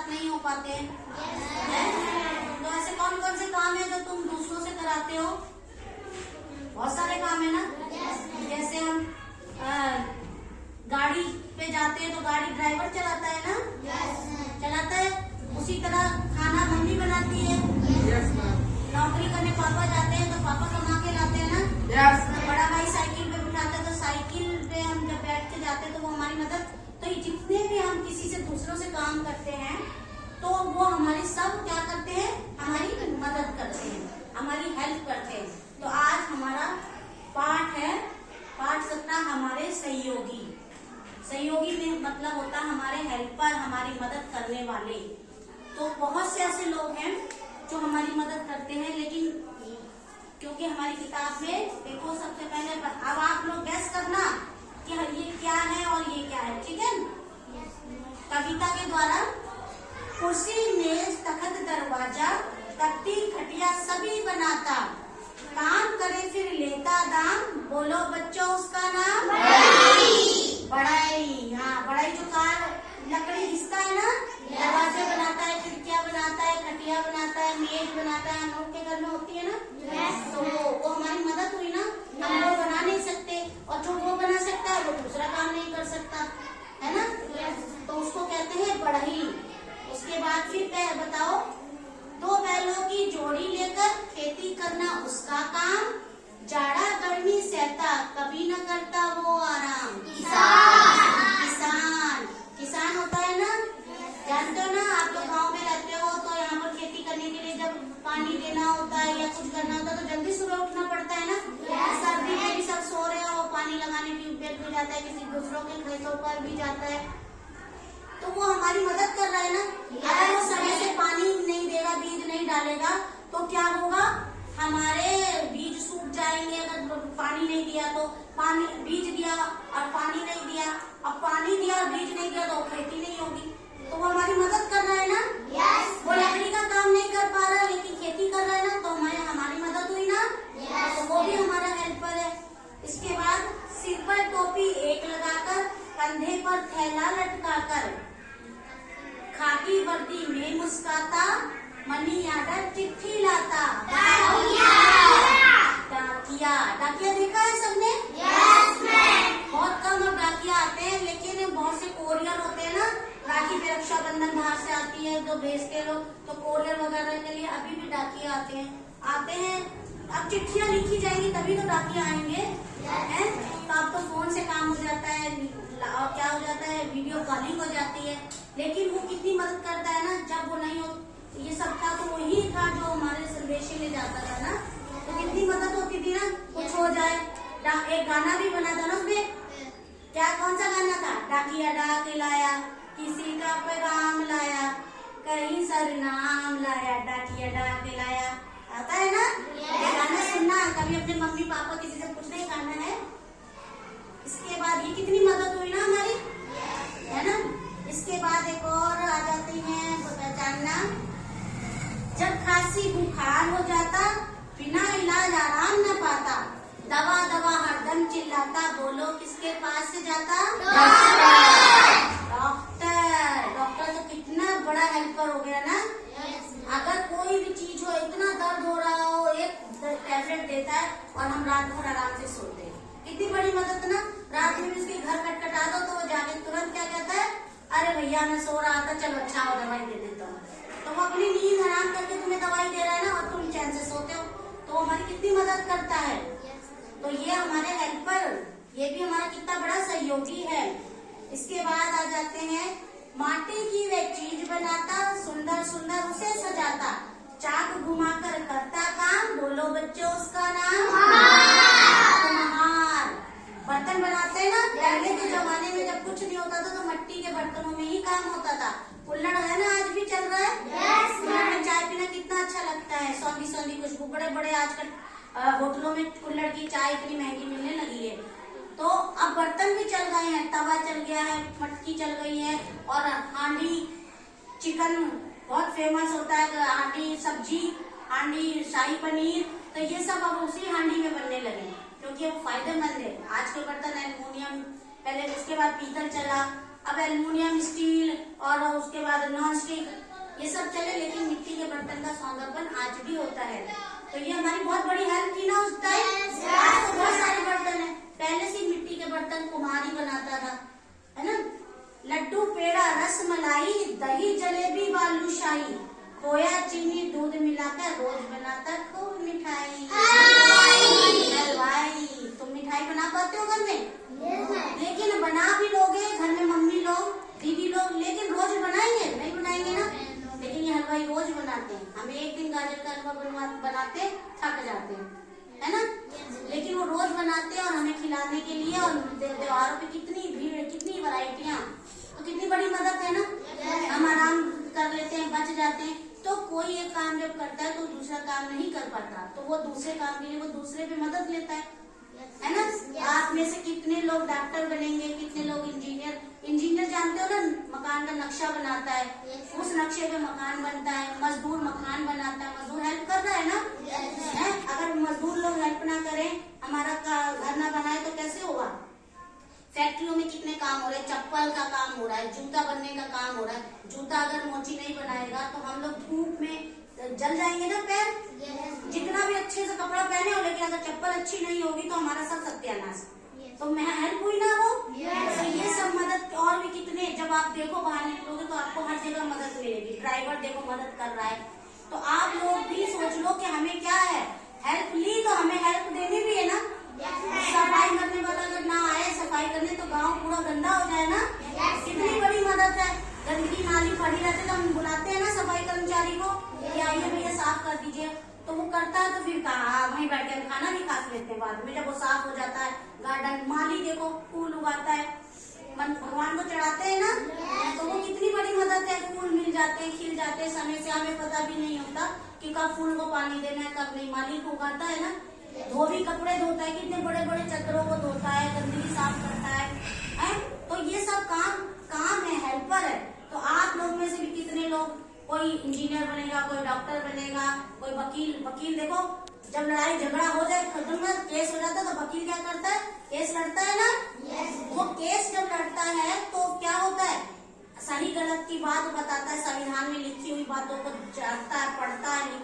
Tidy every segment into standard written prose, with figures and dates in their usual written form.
साथ नहीं हो पाते हैं? तो ऐसे कौन कौन से काम है जो तुम दूसरों से कराते हो? बहुत सारे काम है ना। जैसे हम गाड़ी पे जाते हैं तो गाड़ी ड्राइवर चलाता है ना, चलाता है। उसी तरह खाना मम्मी बनाती है। नौकरी करने पापा जाते हैं तो पापा कमा के लाते हैं ना। बड़ा भाई साइकिल पे बिठाता है तो साइकिल पे हम जब बैठ के जाते हैं तो वो हमारी मदद। तो ये जितने भी हम किसी से दूसरों से काम करते हैं तो वो हमारी सब क्या करते हैं, हमारी मदद करते हैं, हमारी हेल्प करते हैं। तो आज हमारा पाठ है, पाठ 17, हमारे सहयोगी। सहयोगी में मतलब होता है हमारे हेल्पर, हमारी मदद करने वाले। तो बहुत से ऐसे लोग हैं जो हमारी मदद करते हैं, लेकिन क्योंकि हमारी किताब में देखो सबसे पहले अब आप लोग गैस करना कि ये क्या है और ये क्या है, ठीक है। कविता के द्वारा कुर्सी मेज तखत दरवाजा तख्ती खटिया सभी बनाता, काम करे फिर लेता दाम, बोलो बच्चों उसका नाम बढ़ाई। हाँ, बढ़ाई जो कार लकड़ी घिसता है ना, दरवाजे बनाता है, खिड़कियां बनाता है, खटिया बनाता है, मेज बनाता है, हम लोग के घर में होती है ना। तो वो हमारी मदद हुई ना। हम लोग बना नहीं सकते और जो वो बना सकता है वो दूसरा काम नहीं कर सकता है ना। तो उसको कहते हैं बढ़ई। उसके बाद फिर बताओ, 2 बैलों की जोड़ी लेकर खेती करना उसका काम, जाड़ा गर्मी सहता कभी न करता वो आराम। किसान होता है ना, जानते हो ना। आप लोग गांव में रहते हो तो यहाँ पर खेती करने के लिए जब पानी देना होता है या कुछ करना होता है तो जल्दी सुबह उठना पड़ता है ना। सर्दी में भी सब सो रहे हो, पानी लगाने की बेल भी जाता है, किसी दूसरों के खेतों पर भी जाता है, तो वो हमारी मदद कर रहा है ना। अगर वो समय से पानी नहीं देगा, बीज नहीं डालेगा तो क्या होगा, हमारे बीज सूख जाएंगे। अगर पानी नहीं दिया तो पानी, बीज दिया और पानी नहीं दिया, अब पानी दिया और बीज नहीं दिया तो खेती नहीं होगी। तो वो हमारी मदद कर रहा है ना। वो लकड़ी का काम नहीं कर पा रहा है लेकिन खेती कर रहा है ना, तो हमारी मदद हुई ना। तो वो भी हमारा हेल्पर है। इसके बाद सिर पर टोपी एक लगाकर, कंधे पर थैला लटकाकर, खाकी वर्दी में मुस्काता, मनी ऑर्डर चिट्ठी लाता। डाकिया देखा है सबने? बहुत कम अब डाकिया आते हैं, लेकिन बहुत से कोरियर होते हैं ना। राखी पे रक्षाबंधन बाहर से आती है तो भेजते लोग, तो कोरियर वगैरह के लिए अभी भी डाकिया आते हैं। अब चिट्ठियां लिखी जाएंगी तभी तो डाकिया आएंगे, हैं? तो अब तो फोन से काम हो जाता है, और क्या हो जाता है, वीडियो कॉलिंग हो जाती है। लेकिन वो कितनी मदद करता है ना। जब वो नहीं हो, ये सब था तो वही था जो हमारे संदेशे ले जाता था ना, तो कितनी मदद होती थी ना। कुछ हो जाए, एक गाना भी बना था ना उसमें, क्या, कौन सा गाना था? डाकिया डाक लाया, किसी का पैगाम लाया, कहीं सरनाम लाया, डाकिया डाक लाया। आता है ना ये गाना? सुनना कभी अपने मम्मी पापा किसी से पूछना, ही गाना है। इसके बाद ये कितनी मदद हुई ना हमारी, है ना। इसके बाद एक और आ जाती है, पहचानना, जब खांसी बुखार हो जाता, बिना इलाज आराम न पाता, दवा दवा हरदम चिल्लाता, बोलो किसके पास से जाता? डॉक्टर तो कितना बड़ा हेल्पर हो गया ना। अगर कोई भी चीज हो, इतना दर्द हो रहा हो, एक टैबलेट देता है और हम रात भर आराम से सोते हैं। कितनी बड़ी मदद ना। रात में भी उसके घर खटखटा दो तो वो जाके तुरंत क्या कहता है, अरे भैया मैं सो रहा था, चलो अच्छा हो दवाई दे देता हूँ। तो वो अपनी नींद हराम करके तुम्हें दवाई दे रहा है ना, और तुम चैन से सोते हो। तो हमारी कितनी मदद करता है। तो ये हमारे हेल्पर, ये भी हमारा कितना बड़ा सहयोगी है। इसके बाद आ जाते हैं, माटी की वे चीज बनाता, सुंदर सुंदर उसे सजाता, चाक घुमाकर करता काम, बोलो बच्चों उसका नाम कुम्हार। बर्तन बनाते हैं ना, पहले के जमाने में जब कुछ नहीं होता था तो मिट्टी के बर्तनों में ही काम होता था। कुल्हड़ है ना, आज भी चल रहा है। कुल्हड़ में चाय पीना कितना अच्छा लगता है, सौंधी सौंधी खुशबू। बड़े बड़े आजकल होटलों में कुल्हड़ की चाय इतनी महंगी मिलने लगी है। तो अब बर्तन भी चल गए हैं, तवा चल गया है, मटकी चल गई है, और हांडी चिकन बहुत फेमस होता है, हांडी सब्जी, हांडी शाही पनीर, तो ये सब अब उसी हांडी में बनने लगे क्योंकि वो फायदेमंद है। आज के बर्तन एल्युमिनियम, पहले उसके बाद पीतल चला, अब एल्युमिनियम, स्टील और उसके बाद नॉन स्टिक ये सब चले, लेकिन मिट्टी के बर्तन का सौंदर्यपन आज भी होता है। तो ये हमारी बहुत बड़ी हेल्प की ना उस टाइम। आज तो बहुत सारे बर्तन है, पहले से मिट्टी के बर्तन कुम्हार ही बनाता था, है ना। लड्डू, पेड़ा, रस मलाई, दही, जलेबी, बालूशाही, खोया, चीनी, दूध मिलाकर रोज बनाता खूब मिठाई। हलवाई, तुम मिठाई बना पाते हो घर में? लेकिन बना भी लोगे घर में, मम्मी लोग, दीदी लोग, लेकिन रोज बनाएंगे? नहीं बनाएंगे ना। लेकिन ये हलवाई रोज बनाते हैं। हमें एक दिन गाजर का हलवा बनाते थक जाते हैं, है ना, लेकिन वो रोज बनाते हैं और हमें खिलाने के लिए। और त्योहारों पे कितनी भीड़, कितनी वैरायटियाँ, तो कितनी बड़ी मदद है ना। हम आराम कर लेते हैं, बच जाते हैं। तो कोई एक काम जब करता है तो दूसरा काम नहीं कर पाता, तो वो दूसरे काम के लिए वो दूसरे पे मदद लेता है ना। आप में से कितने लोग डॉक्टर बनेंगे, कितने लोग इंजीनियर। इंजीनियर जानते हो ना, मकान का नक्शा बनाता है, उस नक्शे पे मकान बनता है। मजदूर मकान बनाता है, मजदूर हेल्प कर रहा है ना। है? अगर मजदूर लोग हेल्प ना करें, हमारा घर ना बनाए तो कैसे होगा। फैक्ट्रियों में कितने काम हो रहे हैं, चप्पल का काम हो रहा है, जूता बनने का काम हो रहा है। जूता अगर मोची नहीं बनाएगा तो हम लोग धूप में जल जाएंगे ना पैर। जितना भी अच्छे से कपड़ा पहने हो, लेकिन अगर चप्पल अच्छी नहीं होगी तो हमारा सब सत्यानाश। तो मैं हेल्प हुई ना वो। तो ये सब मदद और भी कितने, जब आप देखो बाहर निकलोगे तो आपको हर जगह मदद मिलेगी। ड्राइवर देखो मदद कर रहा है। तो आप लोग भी सोच लो कि हमें क्या है, हेल्प ली तो हमें हेल्प देनी भी है ना। सफाई करने वाला अगर ना आए सफाई करने तो गांव पूरा गंदा हो जाए ना। कितनी बड़ी मदद है। गंदगी नाली पड़ी रहती तो हम बुलाते हैं ना सफाई कर्मचारी को, आइए भैया साफ कर दीजिए, तो वो करता है। तो फिर कहा वहीं बैठ के खाना भी खा लेते हैं बाद में, जब वो साफ हो जाता है। गार्डन माली देखो फूल उगाता है, भगवान को चढ़ाते हैं ना, तो वो कितनी बड़ी मदद है। फूल मिल जाते हैं, खिल जाते हैं समय से, हमें पता भी नहीं होता कि कब फूल को पानी देना है कब नहीं। माली को उगाता है ना। धोबी कपड़े धोता है, कितने बड़े बड़े चद्दरों को धोता है, गंदगी साफ करता है। तो ये सब काम है, हेल्पर है। तो आप लोग में से भी कितने लोग, कोई इंजीनियर बनेगा, कोई डॉक्टर बनेगा, कोई वकील देखो, जब लड़ाई झगड़ा हो जाए, खत्म में केस हो जाता है तो वकील क्या करता है, केस लड़ता है ना। वो केस जब लड़ता है तो क्या होता है, सही गलत की बात बताता है, संविधान में लिखी हुई बातों को जानता है, पढ़ता है,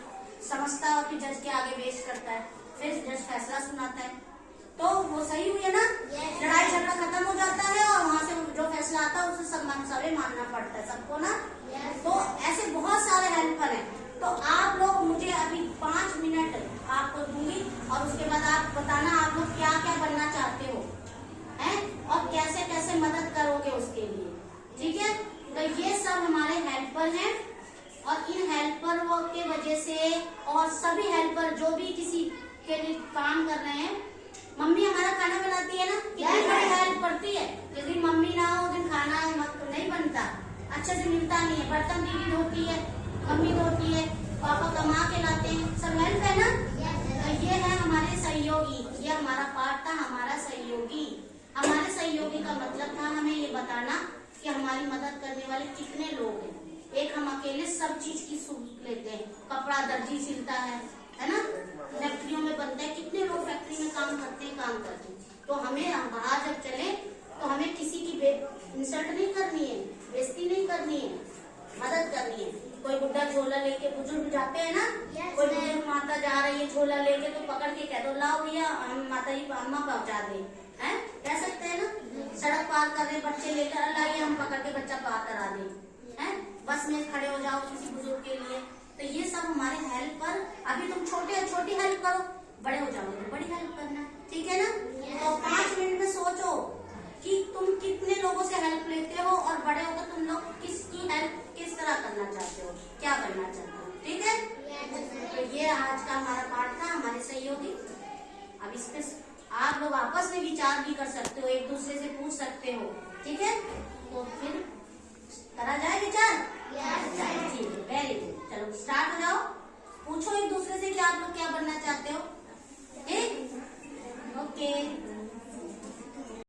समझता है और फिर जज के आगे पेश करता है, फिर जज फैसला सुनाता है। तो वो सही हुई है ना। लड़ाई झगड़ा खत्म हो जाता है और वहाँ से जो फैसला आता है उसे सभी मानना पड़ता है सबको ना। तो ऐसे बहुत सारे हेल्पर हैं। तो आप लोग मुझे अभी 5 मिनट आपको दूंगी और उसके बाद आप बताना आप लोग क्या क्या बनना चाहते हो, हैं, और कैसे कैसे मदद करोगे उसके लिए, ठीक है। तो ये सब हमारे हेल्पर हैं और इन हेल्परों के वजह से और सभी हेल्पर जो भी किसी के लिए काम कर रहे हैं, मम्मी हमारा खाना बनाती है ना, कितनी बड़ी हेल्प करती है। जिस दिन मम्मी ना हो उस दिन खाना नहीं बनता, अच्छे से मिलता नहीं है। बर्तन दीदी धोती है, मम्मी धोती है, पापा कमा के लाते हैं, सब हेल्प है ना। तो ये है हमारे सहयोगी, ये हमारा पार्ट था, हमारा सहयोगी। हमारे सहयोगी का मतलब था हमें ये बताना कि हमारी मदद करने वाले कितने लोग हैं। एक हम अकेले सब चीज की सुख लेते हैं, कपड़ा दर्जी सिलता है ना, फैक्ट्रियों में बनता है, कितने लोग फैक्ट्री में काम करते हैं। तो हमें बाहर जब चले तो हमें किसी की इंसल्ट नहीं करनी है, बेइज्जती नहीं करनी है, मदद करनी है। कोई बुढ़ा झोला लेके, बुजुर्ग जाते हैं ना, कोई बुजुर्ग माता जा रही है झोला लेके, तो पकड़ के कह दो लाओ भैया हम माता जी अम्मा पहुँचा दे, हैं, कह सकते हैं ना। सड़क पार कर रहे बच्चे लेकर लाइए हम पकड़ के बच्चा पार करा दे, हैं, बस में खड़े हो जाओ किसी बुजुर्ग के लिए। तो ये सब हमारे हेल्पर। अभी तुम छोटी हेल्प करो, बड़े हो जाओगे बड़ी हेल्प करना, ठीक है ना। तो 5 मिनट में सोचो कि तुम कितने लोगों से हेल्प लेते हो और बड़े होकर तुम लोग किसकी हेल्प किस तरह करना चाहते हो, क्या करना चाहते हो, ठीक है। तो ये आज का हमारा पाठ था, हमारे सहयोगी। अब इस पे आप लोग आपस में विचार भी कर सकते हो, एक दूसरे से पूछ सकते हो, ठीक है। तो फिर करा जाए विचार, ठीक है, वेरी गुड। चलो स्टार्ट हो जाओ, पूछो एक दूसरे से कि आप लोग क्या बनना चाहते हो, ठीक, ओके।